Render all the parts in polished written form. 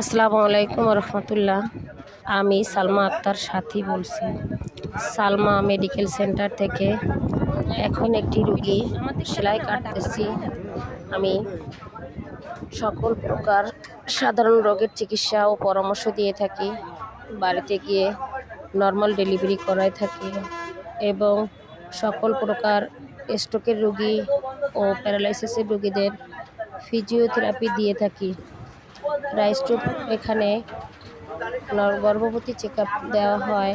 আসসালামু আলাইকুম রহমতুল্লাহ। আমি সালমা আক্তার সাথী বলছি সালমা মেডিকেল সেন্টার থেকে। এখন একটি রুগী সেলাই কাটতেছি। আমি সকল প্রকার সাধারণ রোগের চিকিৎসা ও পরামর্শ দিয়ে থাকি। বাড়িতে গিয়ে নর্মাল ডেলিভারি করাই থাকি এবং সকল প্রকার স্ট্রোকের রোগী ও প্যারালাইসিসের রোগীদের ফিজিওথেরাপি দিয়ে থাকি। রাইস্ট্রোপ এখানে গর্ভবতী চেক আপ দেওয়া হয়।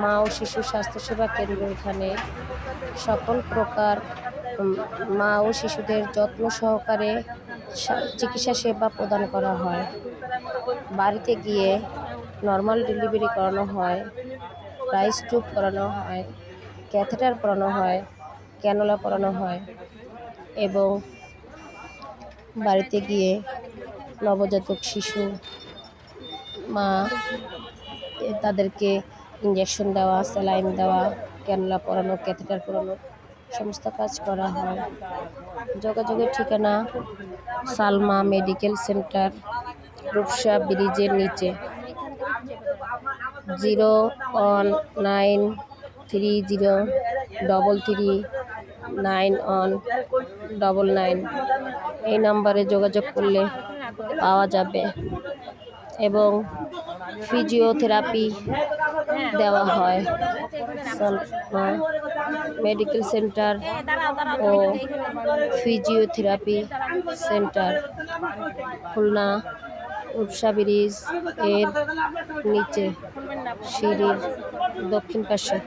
মা ও শিশু স্বাস্থ্যসেবা কেন্দ্র এখানে সকল প্রকার মা ও শিশুদের যত্ন সহকারে চিকিৎসা সেবা প্রদান করা হয়। বাড়িতে গিয়ে নর্মাল ডেলিভারি করানো হয়, রাইস টিউব করানো হয়, ক্যাথেটার করানো হয়, ক্যানোলা করানো হয় এবং বাড়িতে গিয়ে নবজাতক শিশু মা তাদেরকে ইঞ্জেকশন দেওয়া, স্যালাইন দেওয়া, ক্যানুলা পরানো, ক্যাথেটার পরানো সমস্ত কাজ করা হয়। যোগাযোগের ঠিকানা সালমা মেডিকেল সেন্টার, রূপসা ব্রিজের নিচে, 01930339199। এই নাম্বারে যোগাযোগ করলে পাওয়া যাবে এবং ফিজিওথেরাপি দেওয়া হয়। সালমা মেডিকেল সেন্টার ও physiotherapy centre, Khulna, Rupsa bridge এর নিচে, সিঁড়ির দক্ষিণ পাশে।